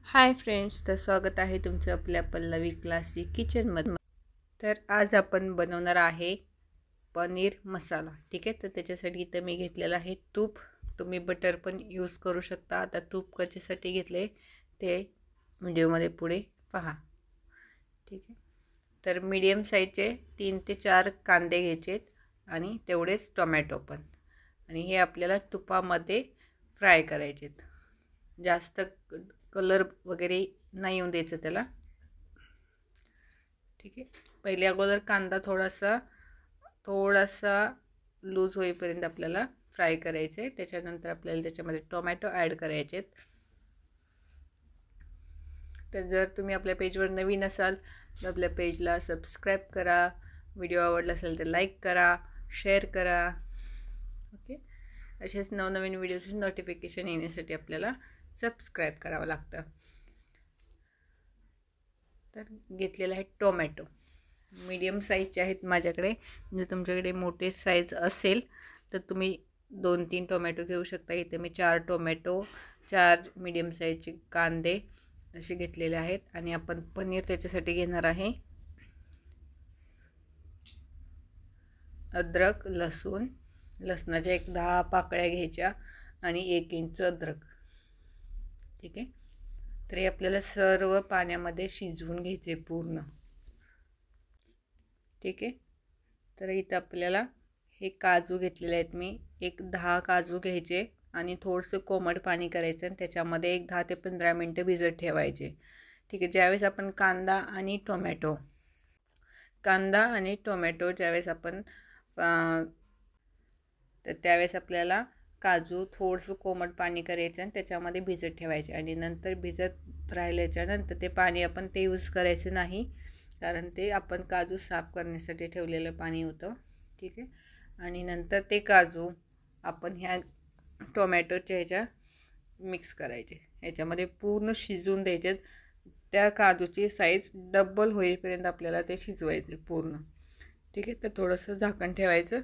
Hi friends, तर स्वागत आहे तुमचं आपल्या पल्लवी क्लासिक किचनमध्ये। तर आज आपण बनवणार आहे पनीर मसाला। ठीक आहे, तर त्याच्यासाठी इथं मी घेतलेलं आहे तूप। तुम्ही बटर पण यूज करू शकता। आता तूप कशासाठी घेतले ते व्हिडिओमध्ये पुढे पहा। ठीक आहे, तर मीडियम साईजचे 3 ते 4 कांदे घ्यायचे आणि तेवढेच टोमॅटो पण, आणि हे आपल्याला तुपामध्ये फ्राय करायचे। जास्त कलर वगैरे नाही येऊन द्यायचं त्याला। ठीक आहे, पहिले अगोदर कांदा थोडासा लूज होईपर्यंत आपल्याला फ्राय करायचे आहे। त्याच्यानंतर आपल्याला त्याच्यामध्ये टोमॅटो ॲड करायचे आहेत। तर जर तुम्ही आपल्या पेजवर नवीन असाल तर आपल्या पेजला सबस्क्राईब करा, व्हिडिओ आवडला असेल तर लाईक करा, शेअर करा। ओके, असेच नवनवीन व्हिडिओचे नोटिफिकेशन येण्यासाठी आपल्याला सबस्क्राईब करावं लागतं। तर घेतलेला आहे टोमॅटो, मीडियम साईजचे आहेत माझ्याकडे। जर तुमच्याकडे मोठे साईज असेल तर तुम्ही 2-3 टोमॅटो घेऊ शकता। इथे मी 4 टोमॅटो, 4 मीडियम साईजचे कांदे असे घेतलेले आहेत। आणि आपण पनीर त्याच्यासाठी घेणार आहे अद्रक, लसणाच्या 10 पाकळ्या घ्यायच्या आणि 1 इंच अद्रक। ठीक आहे, तर हे आपल्याला सर्व पाण्यामध्ये शिजवून घ्यायचे पूर्ण। ठीक आहे, तर इथं आपल्याला हे काजू घेतलेले आहेत मी, 10 काजू घ्यायचे आणि थोडंसं कोमट पाणी करायचं आणि त्याच्यामध्ये 10 ते 15 मिनटं भिजत ठेवायचे। ठीक आहे, ज्यावेळेस आपण कांदा आणि टोमॅटो ज्यावेळेस आपण तर त्यावेळेस आपल्याला काजू थोडंसं कोमट पाणी करायचं आणि त्याच्यामध्ये भिजत ठेवायचे। आणि नंतर भिजत राहिल्याच्यानंतर ते पाणी आपण यूज करायचं नाही, कारण ते आपण काजू साफ करण्यासाठी ठेवलेलं पाणी होतं। ठीक आहे, आणि नंतर ते काजू आपण ह्या टोमॅटोच्या ह्याच्या मिक्स करायचे, ह्याच्यामध्ये पूर्ण शिजवून द्यायचे। त्या काजूची साईज डबल होईपर्यंत आपल्याला ते शिजवायचे पूर्ण। ठीक आहे, तर थोडंसं झाकण ठेवायचं,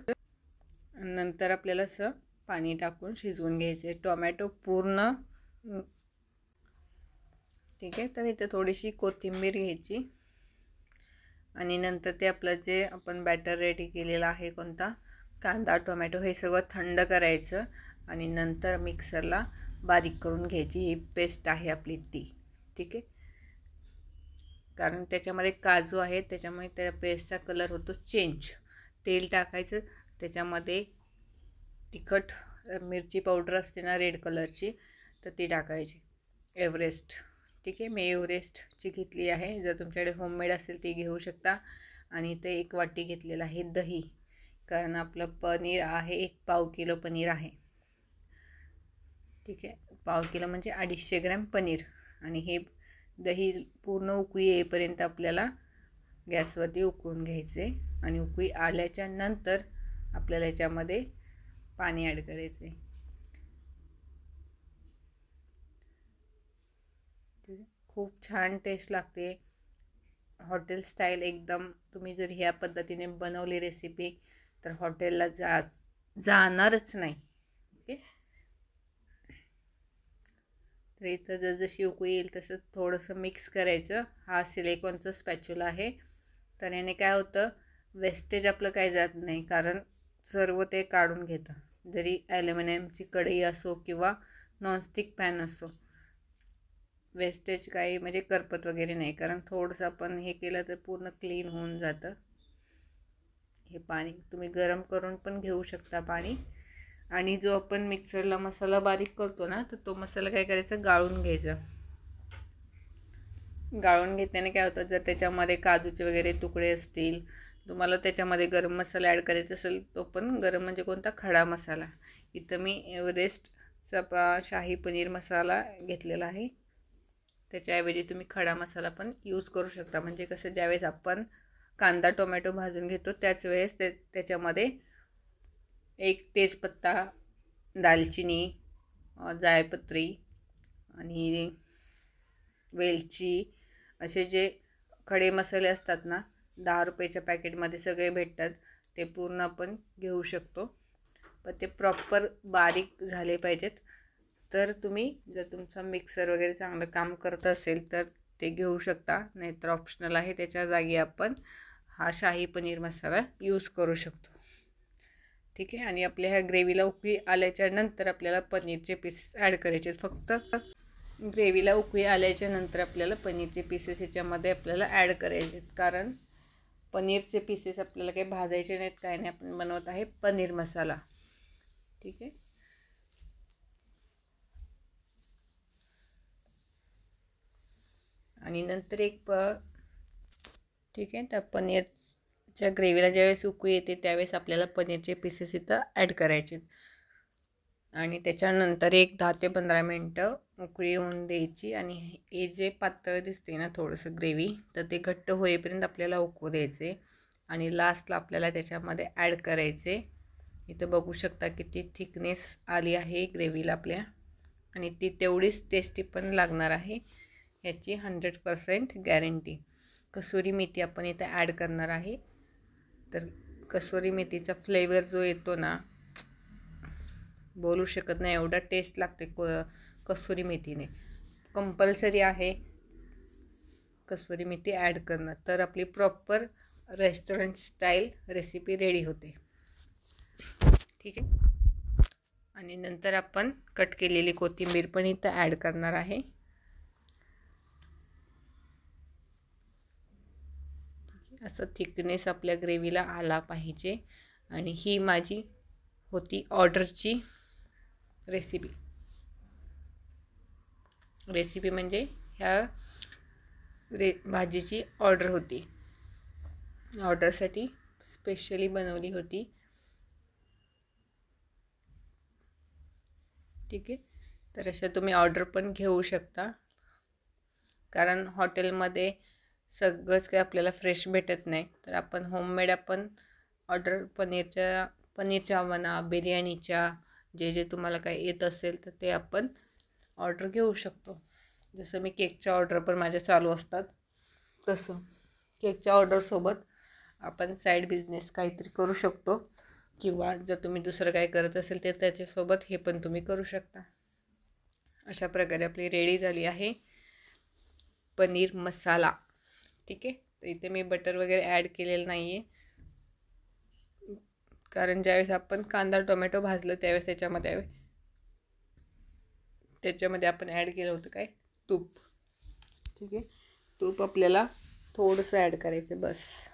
नंतर आपल्याला असं पाणी टाकून शिजवून घ्यायचे टोमॅटो पूर्ण। ठीक आहे, तर इथे थोडीशी कोथिंबीर घ्यायची आणि नंतर ते आपलं जे आपण बॅटर रेडी केलेलं आहे, कोणता कांदा टोमॅटो, हे सगळं थंड करायचं आणि नंतर मिक्सरला बारीक करून घ्यायची। ही पेस्ट आहे आपली ती। ठीक आहे, कारण त्याच्यामध्ये काजू आहे त्याच्यामुळे त्या पेस्टचा कलर होतो चेंज। तेल टाकायचं, त्याच्यामध्ये तिखट मिरची पावडर असते ना रेड कलरची, तर ती टाकायची, एव्हरेस्ट। ठीक आहे, मी एव्हरेस्टची घेतली आहे, जर तुमच्याकडे होममेड असेल ती घेऊ शकता। आणि इथे 1 वाटी घेतलेलं आहे दही, कारण आपलं पनीर आहे 1 पाव किलो पनीर आहे। ठीक आहे, पाव किलो म्हणजे 250 ग्रॅम पनीर। आणि हे दही पूर्ण उकळी येईपर्यंत आपल्याला गॅसवरती उकळून घ्यायचे आणि उकळी आल्याच्या नंतर आपल्याला याच्यामध्ये पाणी ॲड करायचे। खूप छान टेस्ट लागते, हॉटेल स्टाईल एकदम। तुम्ही जर ह्या पद्धतीने बनवली रेसिपी तर हॉटेलला जाणारच नाही। ओके, तर इथं जसजशी उकळी येईल तसं थोडंसं मिक्स करायचं। हा सिलिकॉनचा स्पॅच्युला आहे, तर याने काय होतं, वेस्टेज आपलं काही जात नाही, कारण सर्व ते काढून घेतं। जरी ॲल्युमिनियमची कढई असो किंवा नॉनस्टिक पॅन असो, वेस्टेज काही म्हणजे करपत वगैरे नाही, कारण थोडंसं आपण हे केलं तर पूर्ण क्लीन होऊन जातं। हे पाणी तुम्ही गरम करून पण घेऊ शकता पाणी। आणि जो आपण मिक्सरला मसाला बारीक करतो ना, तर तो मसाला काय करायचं, गाळून घ्यायचा। गाळून घेतल्याने काय होतं, जर त्याच्यामध्ये काजूचे वगैरे तुकडे असतील, तुम्हाला त्याच्यामध्ये गरम मसाला ॲड करायचा असेल, तो पण गरम म्हणजे कोणता, खडा मसाला। इथं मी एव्हरेस्टचा शाही पनीर मसाला घेतलेला आहे, त्याच्याऐवजी तुम्ही खडा मसाला पण यूज करू शकता। म्हणजे कसं, ज्यावेळेस आपण कांदा टोमॅटो भाजून घेतो त्याच वेळेस त्याच्यामध्ये 1 तेजपत्ता, दालचिनी, जायपत्री आणि वेलची, असे जे खडे मसाले असतात ना, 10 रुपयाच्या पॅकेटमध्ये सगळे भेटतात, ते पूर्ण आपण घेऊ शकतो। पण ते प्रॉपर बारीक झाले पाहिजेत, तर तुम्ही जर तुमचा मिक्सर वगैरे चांगलं काम करत असेल तर ते घेऊ शकता, नाहीतर ऑप्शनल आहे, त्याच्या जागी आपण हा शाही पनीर मसाला यूज करू शकतो. ठीक आहे. आणि आपल्या ह्या ग्रेव्हीला उकळी आल्याच्या नंतर आपल्याला पनीरचे पीसेस ॲड करायचे. फक्त ग्रेव्हीला उकळी आल्याच्या नंतर आपल्याला पनीरचे पीसेस ह्याच्यामध्ये आपल्याला ॲड करायचे, कारण पनीरचे पीसेस आपल्याला काही भाजायचे नाहीत, काय नाही. आपण बनवत आहे पनीर मसाला. ठीक आहे. आणि नंतर ठीक आहे, त्या पनीरच्या ग्रेव्हीला ज्यावेळेस उकळी येते त्यावेळेस आपल्याला पनीरचे पीसेस इथं ॲड करायचे आणि त्याच्यानंतर 10 ते 15 मिनटं उकळी येऊन द्यायची. आणि हे जे पातळ दिसते ना थोडंसं ग्रेव्ही, तर ते घट्ट होईपर्यंत आपल्याला उकळू द्यायचे. आणि लास्टला आपल्याला त्याच्यामध्ये ॲड करायचे. इथं बघू शकता किती थिकनेस आली आहे ग्रेव्हीला आपल्या, आणि ती तेवढीच टेस्टी पण लागणार आहे, ह्याची 100% गॅरंटी. कसुरी मेथी आपण इथं ॲड करणार आहे. तर कसुरी मेथीचा फ्लेवर जो येतो ना, बोलू शकत नाही, एवढा टेस्ट लागते कसुरी मेथीने. कंपल्सरी आहे कसुरी मेथी ॲड करणं, तर आपली proper restaurant style recipe ready होते. ठीक आहे. आणि नंतर आपण कट केलेली कोथिंबीर पण इथं ॲड करणार आहे. असं थिकनेस आपल्या ग्रेव्हीला आला पाहिजे. आणि ही माझी होती ऑर्डरची रेसिपी म्हणजे ह्या भाजीची ऑर्डर होती, ऑर्डरसाठी स्पेशली बनवली होती. ठीक आहे. तर अशा तुम्ही ऑर्डर पण घेऊ शकता, कारण हॉटेलमध्ये सगळंच काही आपल्याला फ्रेश भेटत नाही. तर आपण होममेड आपण ऑर्डर पनीरच्या म्हणा, बिर्याणीच्या, जे तुम्हाला काही येत असेल तर ते आपण ऑर्डर घेऊ शकतो. जसं मी केकच्या ऑर्डर पण माझ्या चालू असतात, तसं केकच्या ऑर्डरसोबत आपण साईड बिझनेस काहीतरी करू शकतो, किंवा जर तुम्ही दुसरं काय करत असेल तर त्याच्यासोबत हे पण तुम्ही करू शकता. अशा प्रकारे आपली रेडी झाली आहे पनीर मसाला. ठीक आहे. तर इथे मी बटर वगैरे ॲड केलेलं नाही आहे, कारण ज्यावेळेस आपण कांदा टोमॅटो भाजलं त्यावेळेस त्याच्यामध्ये आपण ॲड केलं होतं काय, तूप. ठीक आहे. तूप आपल्याला थोडंसं ॲड करायचं बस.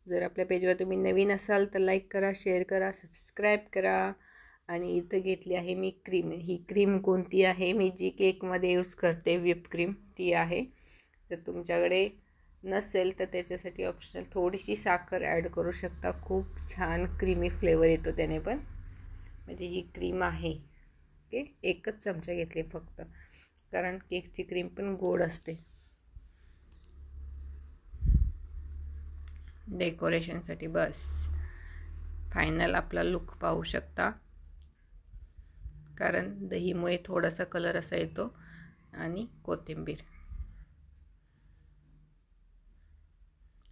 जर आपल्या पेजवर तुम्ही नवीन असाल तर लाईक करा, शेअर करा, सबस्क्राईब करा. आणि इथं घेतली आहे मी क्रीम. ही क्रीम कोणती आहे, मी जी केकमध्ये यूज करते व्हिप क्रीम ती आहे. जर तुमच्याकडे नसेल तर त्याच्यासाठी ऑप्शनल थोडीशी साखर ॲड करू शकता. खूप छान क्रीमी फ्लेवर येतो त्याने पण. म्हणजे ही क्रीम आहे. ओके. 1च चमचा घेतले फक्त, कारण केकची क्रीम पण गोड असते. डेकोरेशनसाठी बस. फायनल आपला लुक पाहू शकता, कारण दहीमुळे थोडासा कलर असा येतो आणि कोथिंबीर.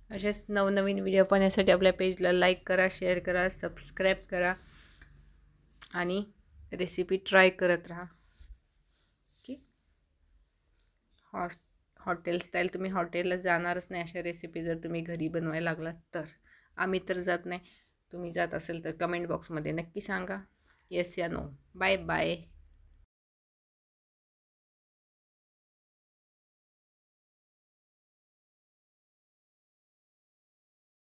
असेच नवनवीन व्हिडिओ पाहण्यासाठी आपल्या पेजला लाईक करा, शेअर करा, सबस्क्राईब करा आणि रेसिपी ट्राय करत राहा. ओके. हॉटेल स्टाईल तुम्ही हॉटेलला जाणारच नाही अशा रेसिपी जर तुम्ही घरी बनवायला लागलात तर. आम्ही तर जात नाही, तुम्ही जात असेल तर कमेंट बॉक्समध्ये नक्की सांगा येस या नो. Bye bye.